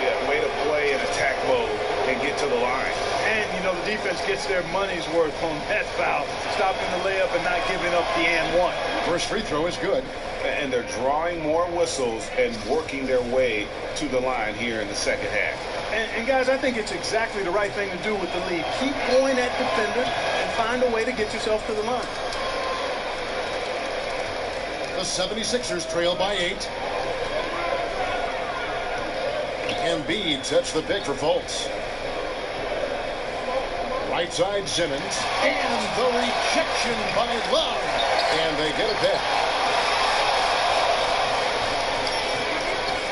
Yeah, way to play in attack mode and get to the line. And, you know, the defense gets their money's worth on that foul. Stopping the layup and not giving up the and one. First free throw is good. And they're drawing more whistles and working their way to the line here in the second half. And guys, I think it's exactly the right thing to do with the lead. Keep going at defenders and find a way to get yourself to the line. The 76ers trail by 8. Embiid sets the pick for Fultz. Right side Simmons. And the rejection by Love. And they get a pick.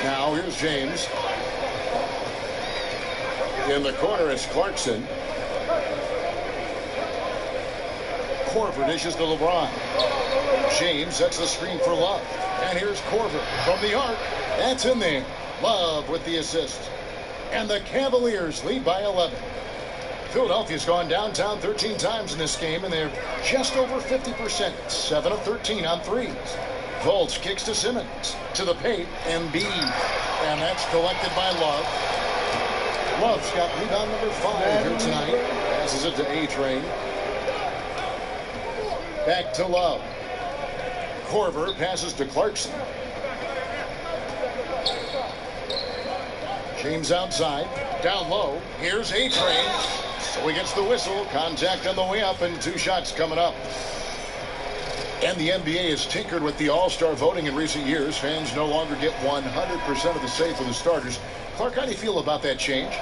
Now here's James. In the corner is Clarkson. Korver dishes to LeBron. James sets the screen for Love. And here's Korver from the arc. That's in there. Love with the assist. And the Cavaliers lead by 11. Philadelphia's gone downtown 13 times in this game, and they're just over 50%. 7 of 13 on threes. Fultz kicks to Simmons. To the paint, Embiid. And that's collected by Love. Love's got rebound number 5 here tonight. Passes it to A-Train. Back to Love. Korver passes to Clarkson. James outside. Down low. Here's A-Train. So he gets the whistle. Contact on the way up, and 2 shots coming up. And the NBA has tinkered with the All-Star voting in recent years. Fans no longer get 100% of the say for the starters. Clark, how do you feel about that change?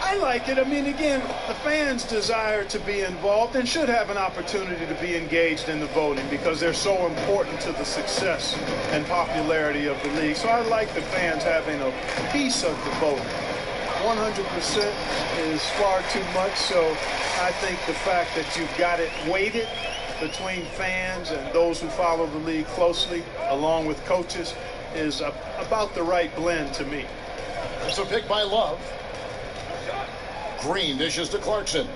I like it. I mean, again, the fans desire to be involved and should have an opportunity to be engaged in the voting because they're so important to the success and popularity of the league. So I like the fans having a piece of the voting. 100% is far too much, so I think the fact that you've got it weighted between fans and those who follow the league closely, along with coaches, is about the right blend to me. It's a pick by Love. Green dishes to Clarkson.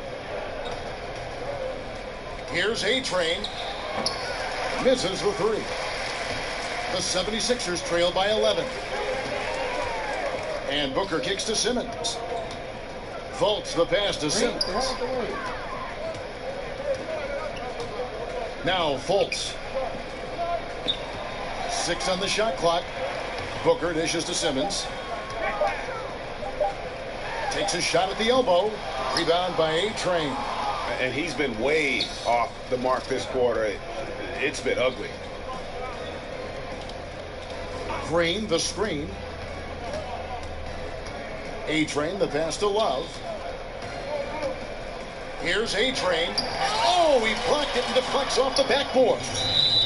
Here's A-Train. Misses the 3. The 76ers trail by 11. And Booker kicks to Simmons. Fultz the pass to Simmons. Now Fultz. 6 on the shot clock. Booker dishes to Simmons. Takes a shot at the elbow. Rebound by A-Train. And he's been way off the mark this quarter. It's been ugly. Green, the screen. A-Train, the pass to Love. Here's A-Train. Oh, he blocked it and deflects off the backboard.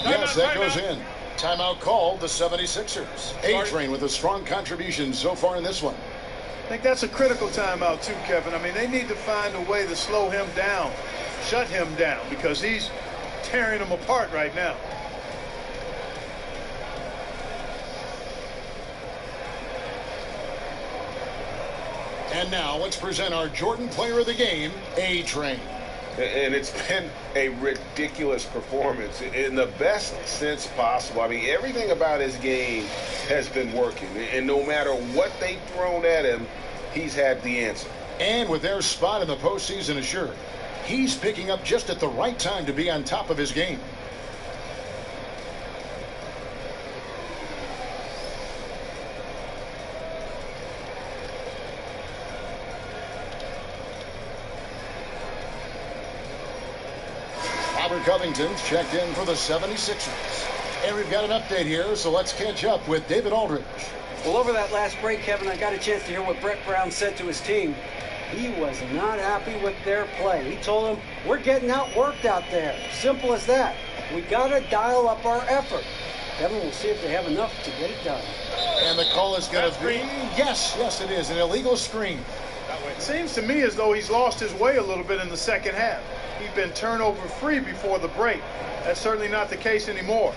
Yes, that goes in. Timeout called, the 76ers. A-Train with a strong contribution so far in this one. I think that's a critical timeout too, Kevin. I mean, they need to find a way to slow him down, shut him down, because he's tearing them apart right now. And now let's present our Jordan Player of the Game, A-Train. And it's been a ridiculous performance in the best sense possible. I mean, everything about his game has been working. And no matter what they've thrown at him, he's had the answer. And with their spot in the postseason assured, he's picking up just at the right time to be on top of his game. Robert Covington's checked in for the 76ers. And we've got an update here, so let's catch up with David Aldridge. Well, over that last break, Kevin, I got a chance to hear what Brett Brown said to his team. He was not happy with their play. He told them, we're getting outworked out there. Simple as that. We got to dial up our effort. Kevin, we'll see if they have enough to get it done. And the call is going to be, yes, it is, an illegal screen. It seems to me as though he's lost his way a little bit in the second half. He's been turnover free before the break. That's certainly not the case anymore.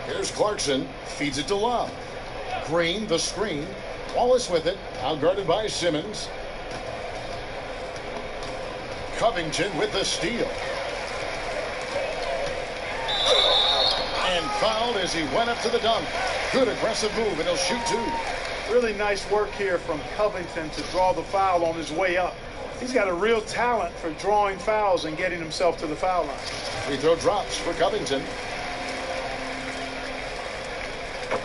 Here's Clarkson, feeds it to Love. Green, the screen. Wallace with it, outguarded by Simmons. Covington with the steal. And fouled as he went up to the dunk. Good aggressive move, and he'll shoot 2. Really nice work here from Covington to draw the foul on his way up. He's got a real talent for drawing fouls and getting himself to the foul line. Free throw drops for Covington.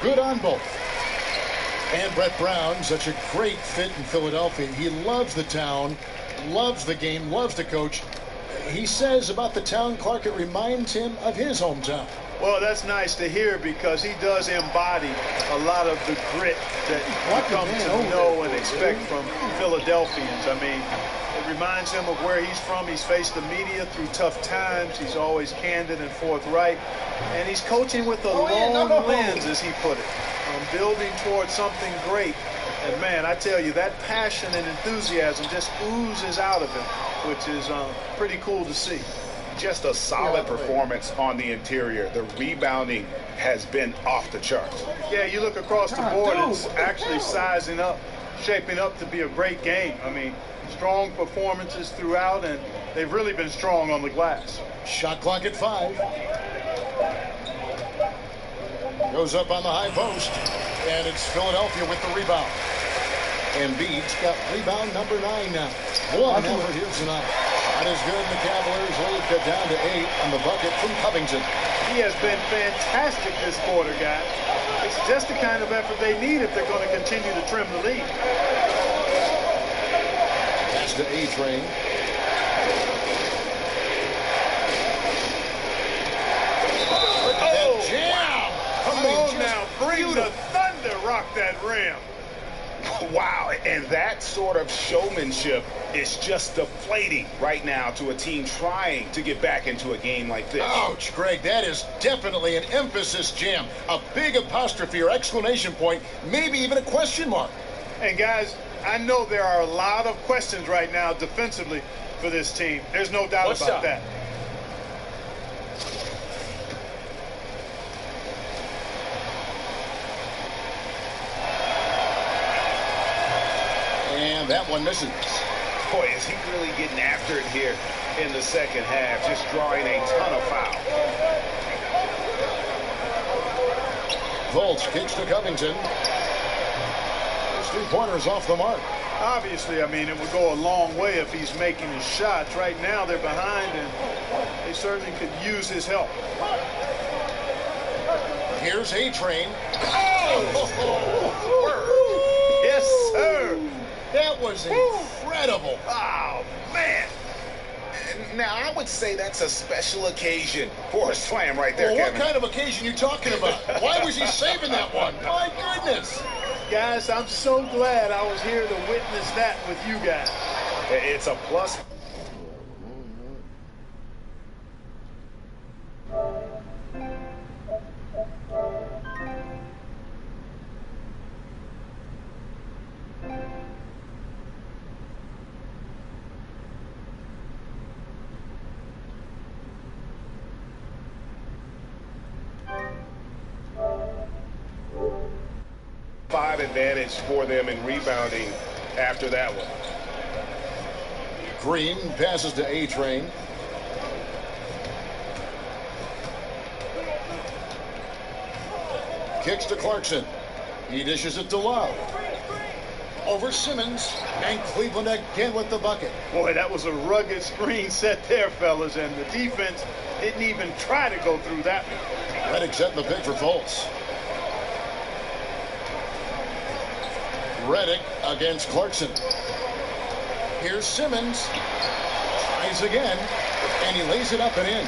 Good on both. And Brett Brown, such a great fit in Philadelphia. He loves the town, loves the game, loves to coach. He says about the town, Clark, it reminds him of his hometown. Well, that's nice to hear because he does embody a lot of the grit that you come to know and expect from Philadelphians. I mean, it reminds him of where he's from. He's faced the media through tough times. He's always candid and forthright. And he's coaching with a long lens, as he put it, building towards something great. And, man, I tell you, that passion and enthusiasm just oozes out of him, which is pretty cool to see. Just a solid performance on the interior. The rebounding has been off the charts. Yeah, you look across the board, it's actually sizing up, shaping up to be a great game. I mean, strong performances throughout, and they've really been strong on the glass. Shot clock at 5. Goes up on the high post, and it's Philadelphia with the rebound. Embiid's got rebound number 9 now. One effort here tonight. That is good. The Cavaliers lead cut down to 8 on the bucket from Covington. He has been fantastic this quarter, guys. It's just the kind of effort they need if they're going to continue to trim the lead. Pass to A-Train. Oh, jam! Come on now, bring the thunder, rock that rim. Wow, and that sort of showmanship is just deflating right now to a team trying to get back into a game like this. Ouch, Greg, that is definitely an emphasis jam. A big apostrophe or exclamation point, maybe even a question mark. And guys, I know there are a lot of questions right now defensively for this team. There's no doubt about that. And that one misses. Boy, is he really getting after it here in the second half, just drawing a ton of fouls. Volts kicks to Covington. His 3-pointers off the mark. Obviously, I mean, it would go a long way if he's making his shots. Right now, they're behind, and they certainly could use his help. Here's A-Train. Oh! Yes, sir. That was incredible. Oh, man. Now, I would say that's a special occasion for a slam right there, well, Kevin. What kind of occasion are you talking about? Why was he saving that one? My goodness. Guys, I'm so glad I was here to witness that with you guys. It's a plus. Advantage for them in rebounding after that one. Green passes to A-Train. Kicks to Clarkson. He dishes it to Love. Over Simmons, and Cleveland again with the bucket. Boy, that was a rugged screen set there, fellas, and the defense didn't even try to go through that one. Reddick setting the pick for Fultz. Reddick against Clarkson. Here's Simmons. Tries again, and he lays it up and in.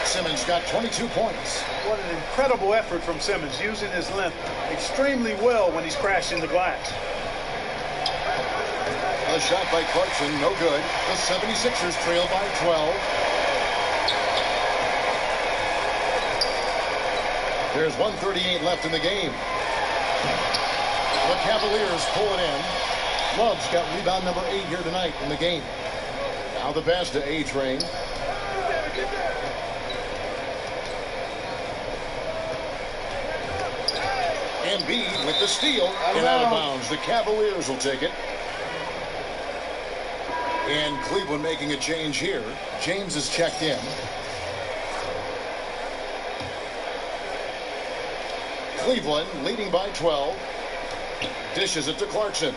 Simmons got 22 points. What an incredible effort from Simmons, using his length extremely well when he's crashing the glass. A shot by Clarkson, no good. The 76ers trail by 12. There's 1:38 left in the game. The Cavaliers pull it in. Love's got rebound number 8 here tonight in the game. Now the pass to A-Train. Embiid with the steal and out of bounds. The Cavaliers will take it. And Cleveland making a change here. James is checked in. Cleveland leading by 12. Dishes it to Clarkson.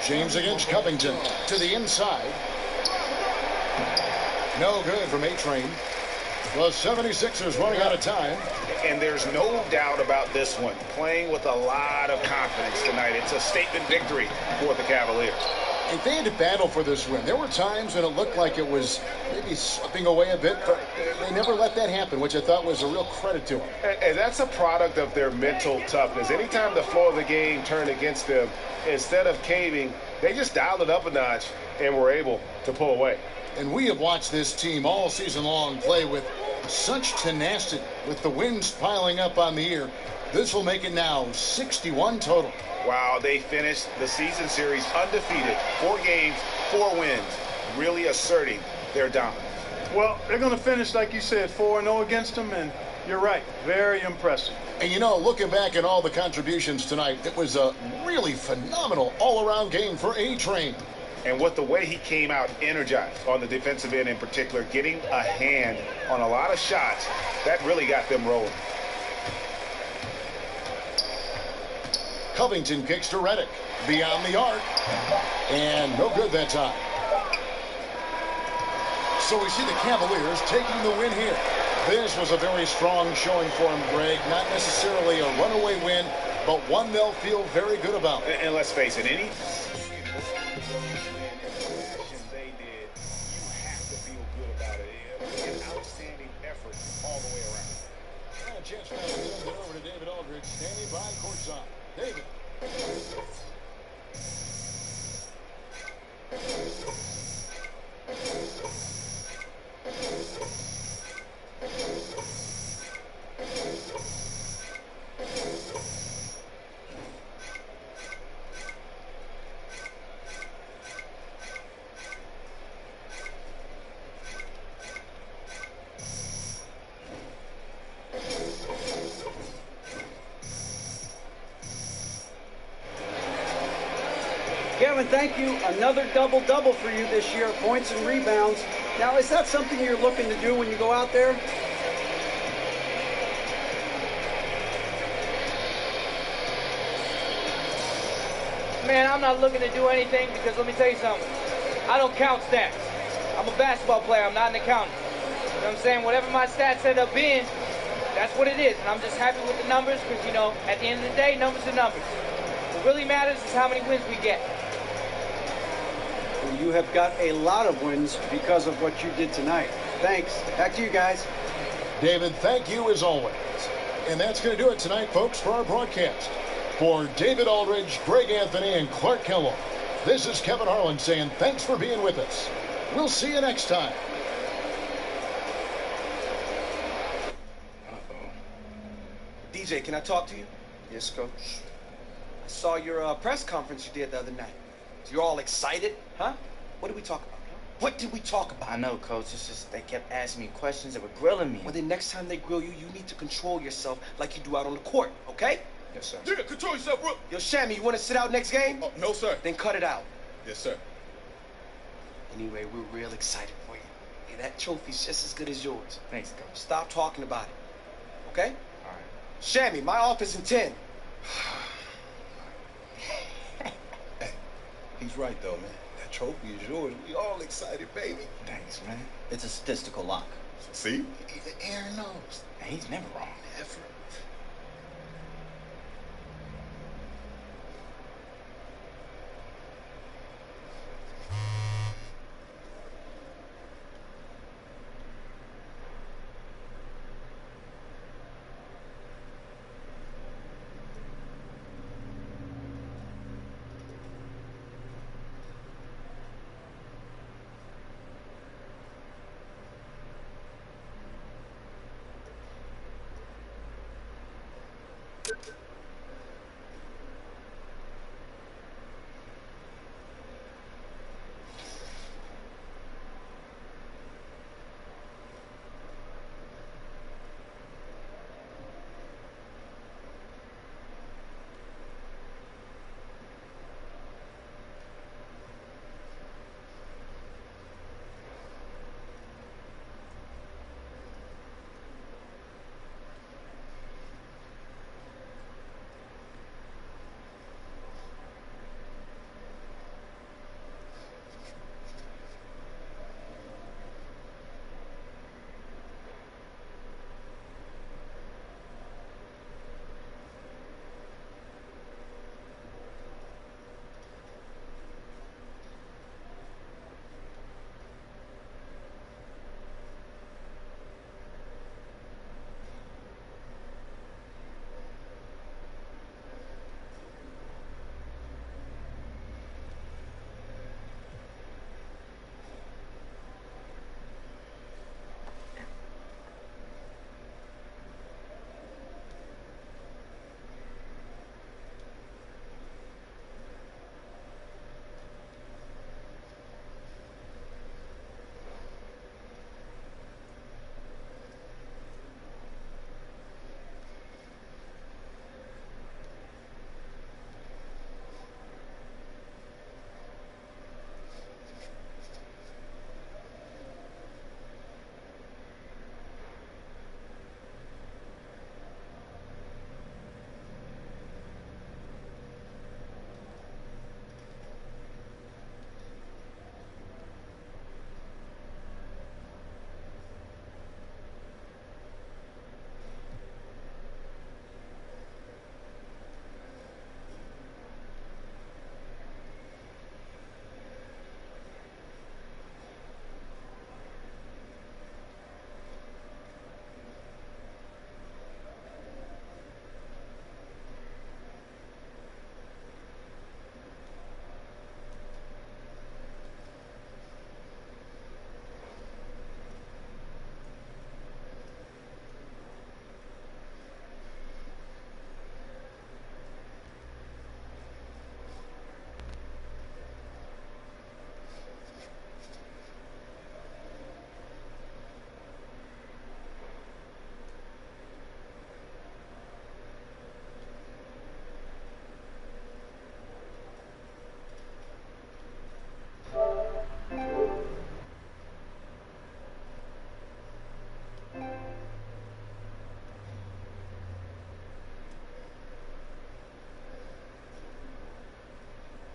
James against Covington to the inside. No good from A-Train. The 76ers running out of time. And there's no doubt about this one. Playing with a lot of confidence tonight. It's a statement victory for the Cavaliers. If they had to battle for this win, there were times when it looked like it was maybe slipping away a bit, but they never let that happen, which I thought was a real credit to them. And that's a product of their mental toughness. Anytime the flow of the game turned against them, instead of caving, they just dialed it up a notch and were able to pull away. And we have watched this team all season long play with such tenacity, with the wins piling up on the year. This will make it now 61 total. Wow, they finished the season series undefeated. 4 games, 4 wins, really asserting their dominance. Well, they're going to finish, like you said, 4-0 against them, and you're right, very impressive. And you know, looking back at all the contributions tonight, it was a really phenomenal all-around game for A-Train. And with the way he came out energized on the defensive end in particular, getting a hand on a lot of shots, that really got them rolling. Covington kicks to Redick. Beyond the arc. And no good that time. So we see the Cavaliers taking the win here. This was a very strong showing for them, Greg. Not necessarily a runaway win, but one they'll feel very good about. And let's face it, any chance now to send it over to David Aldridge, standing by courtside. David. Kevin, thank you. Another double-double for you this year, points and rebounds. Now, is that something you're looking to do when you go out there? Man, I'm not looking to do anything because let me tell you something. I don't count stats. I'm a basketball player. I'm not an accountant. You know what I'm saying? Whatever my stats end up being, that's what it is. And I'm just happy with the numbers because, you know, at the end of the day, numbers are numbers. What really matters is how many wins we get. You have got a lot of wins because of what you did tonight. Thanks. Back to you guys. David, thank you as always. And that's going to do it tonight, folks, for our broadcast. For David Aldridge, Greg Anthony, and Clark Kellogg, this is Kevin Harlan saying thanks for being with us. We'll see you next time. DJ, can I talk to you? Yes, Coach. I saw your press conference you did the other night. You're all excited, huh? What did we talk about? What did we talk about? I know, Coach. It's just they kept asking me questions that were grilling me. Well, then next time they grill you, you need to control yourself like you do out on the court, okay? Yes, sir. Yeah, control yourself, bro. Yo, Shammy, you want to sit out next game? Oh, no, sir. Then cut it out. Yes, sir. Anyway, we're real excited for you. Hey, that trophy's just as good as yours. Thanks, Coach. Stop talking about it, okay? All right. Shammy, my office in 10. He's right, though, man. That trophy is yours. We all excited, baby. Thanks, man. It's a statistical lock. See? Aaron knows. And he's never wrong. Never.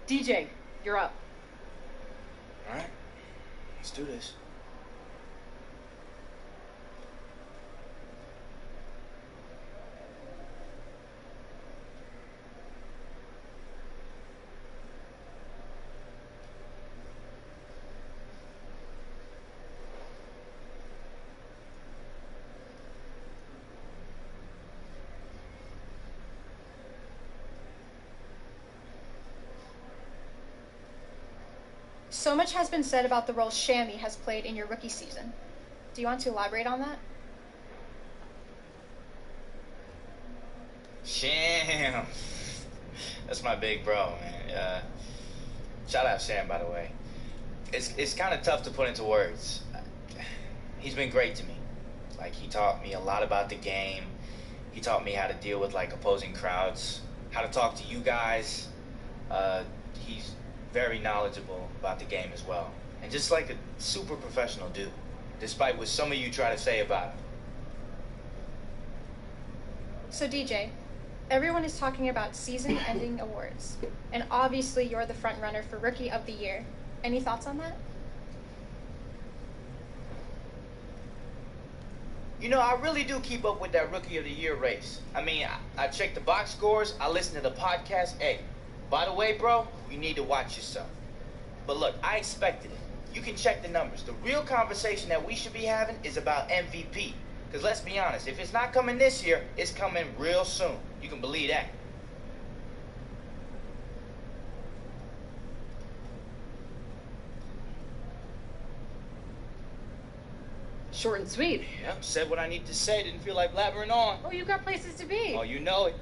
DJ, you're up. All right, let's do this. So much has been said about the role Shammy has played in your rookie season. Do you want to elaborate on that? Sham. That's my big bro, man. Shout out Sham, by the way. It's kind of tough to put into words. He's been great to me. Like, he taught me a lot about the game. He taught me how to deal with, like, opposing crowds, how to talk to you guys. He's very knowledgeable about the game as well. And just like a super professional dude, despite what some of you try to say about him. So DJ, everyone is talking about season-ending awards. And obviously you're the front runner for Rookie of the Year. Any thoughts on that? You know, I really do keep up with that Rookie of the Year race. I mean, I check the box scores, I listen to the podcast. Hey, by the way, bro, you need to watch yourself. But look, I expected it. You can check the numbers. The real conversation that we should be having is about MVP. Because let's be honest, if it's not coming this year, it's coming real soon. You can believe that. Short and sweet. Yep, said what I need to say. Didn't feel like blabbering on. Oh, you got places to be. Oh, you know it.